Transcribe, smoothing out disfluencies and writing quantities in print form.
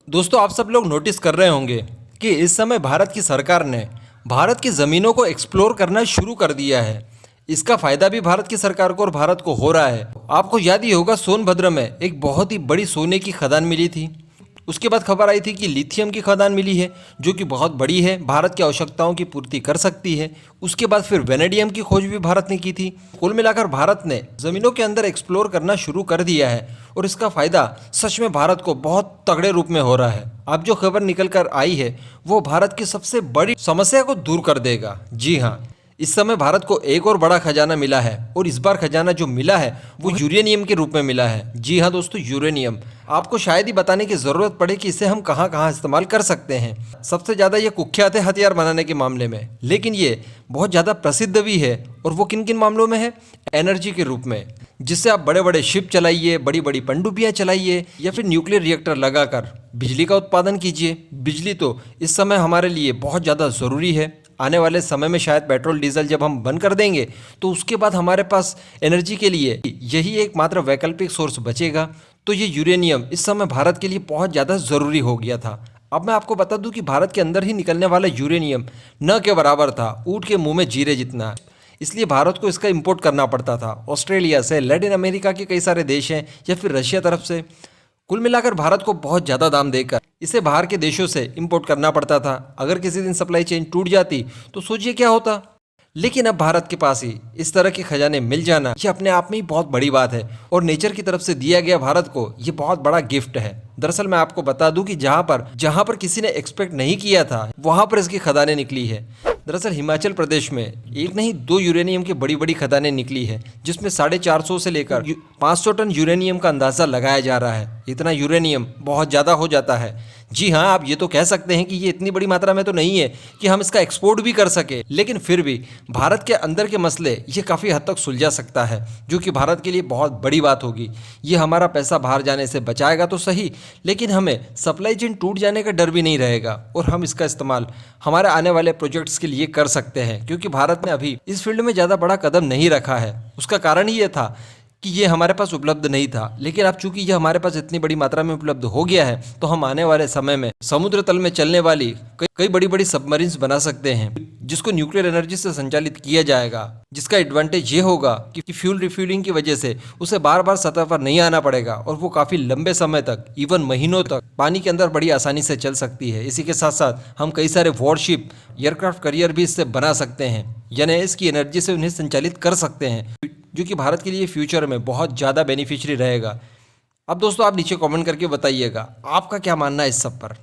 दोस्तों, आप सब लोग नोटिस कर रहे होंगे कि इस समय भारत की सरकार ने भारत की ज़मीनों को एक्सप्लोर करना शुरू कर दिया है। इसका फ़ायदा भी भारत की सरकार को और भारत को हो रहा है। आपको याद ही होगा, सोनभद्र में एक बहुत ही बड़ी सोने की खदान मिली थी। उसके बाद खबर आई थी कि लिथियम की खदान मिली है, जो कि बहुत बड़ी है, भारत की आवश्यकताओं की पूर्ति कर सकती है। उसके बाद फिर वेनेडियम की खोज भी भारत ने की थी। कुल मिलाकर भारत ने ज़मीनों के अंदर एक्सप्लोर करना शुरू कर दिया है और इसका फ़ायदा सच में भारत को बहुत तगड़े रूप में हो रहा है। अब जो खबर निकल कर आई है वो भारत की सबसे बड़ी समस्या को दूर कर देगा। जी हाँ, इस समय भारत को एक और बड़ा खजाना मिला है और इस बार खजाना जो मिला है वो यूरेनियम के रूप में मिला है। जी हाँ दोस्तों, यूरेनियम। आपको शायद ही बताने की ज़रूरत पड़े कि इसे हम कहाँ कहाँ इस्तेमाल कर सकते हैं। सबसे ज़्यादा ये कुख्यात है हथियार बनाने के मामले में, लेकिन ये बहुत ज़्यादा प्रसिद्ध भी है। और वो किन किन मामलों में है? एनर्जी के रूप में, जिससे आप बड़े बड़े शिप चलाइए, बड़ी बड़ी पनडुब्बियाँ चलाइए या फिर न्यूक्लियर रिएक्टर लगाकर बिजली का उत्पादन कीजिए। बिजली तो इस समय हमारे लिए बहुत ज़्यादा ज़रूरी है। आने वाले समय में शायद पेट्रोल डीजल जब हम बंद कर देंगे तो उसके बाद हमारे पास एनर्जी के लिए यही एकमात्र वैकल्पिक सोर्स बचेगा। तो ये यूरेनियम इस समय भारत के लिए बहुत ज़्यादा ज़रूरी हो गया था। अब मैं आपको बता दूं कि भारत के अंदर ही निकलने वाला यूरेनियम न के बराबर था, ऊँट के मुंह में जीरे जितना। इसलिए भारत को इसका इंपोर्ट करना पड़ता था ऑस्ट्रेलिया से, लैटिन अमेरिका के कई सारे देश हैं, या फिर रशिया तरफ से। कुल मिलाकर भारत को बहुत ज़्यादा दाम देकर इसे बाहर के देशों से इंपोर्ट करना पड़ता था। अगर किसी दिन सप्लाई चेन टूट जाती तो सोचिए क्या होता। लेकिन अब भारत के पास ही इस तरह के खजाने मिल जाना, ये अपने आप में ही बहुत बड़ी बात है और नेचर की तरफ से दिया गया भारत को ये बहुत बड़ा गिफ्ट है। दरअसल मैं आपको बता दूं कि जहां पर किसी ने एक्सपेक्ट नहीं किया था, वहां पर इसकी खदानें निकली है। दरअसल हिमाचल प्रदेश में एक नहीं दो यूरेनियम की बड़ी बड़ी खदानें निकली है, जिसमें 450 से लेकर 500 टन यूरेनियम का अंदाज़ा लगाया जा रहा है। इतना यूरेनियम बहुत ज़्यादा हो जाता है। जी हाँ, आप ये तो कह सकते हैं कि ये इतनी बड़ी मात्रा में तो नहीं है कि हम इसका एक्सपोर्ट भी कर सके, लेकिन फिर भी भारत के अंदर के मसले ये काफ़ी हद तक सुलझा सकता है, जो कि भारत के लिए बहुत बड़ी बात होगी। ये हमारा पैसा बाहर जाने से बचाएगा तो सही, लेकिन हमें सप्लाई चेन टूट जाने का डर भी नहीं रहेगा और हम इसका इस्तेमाल हमारे आने वाले प्रोजेक्ट्स के लिए कर सकते हैं। क्योंकि भारत ने अभी इस फील्ड में ज़्यादा बड़ा कदम नहीं रखा है। उसका कारण ही ये था कि ये हमारे पास उपलब्ध नहीं था, लेकिन अब चूंकि ये हमारे पास इतनी बड़ी मात्रा में उपलब्ध हो गया है तो हम आने वाले समय में समुद्र तल में चलने वाली कई बड़ी बड़ी सबमरीन्स बना सकते हैं, जिसको न्यूक्लियर एनर्जी से संचालित किया जाएगा। जिसका एडवांटेज ये होगा कि फ्यूल रिफ्यूलिंग की वजह से उसे बार बार सतह पर नहीं आना पड़ेगा और वो काफ़ी लंबे समय तक, इवन महीनों तक पानी के अंदर बड़ी आसानी से चल सकती है। इसी के साथ साथ हम कई सारे वॉरशिप, एयरक्राफ्ट कैरियर भी इससे बना सकते हैं, यानी इसकी एनर्जी से उन्हें संचालित कर सकते हैं, जो कि भारत के लिए फ्यूचर में बहुत ज़्यादा बेनिफिशियरी रहेगा। अब दोस्तों, आप नीचे कमेंट करके बताइएगा आपका क्या मानना है इस सब पर।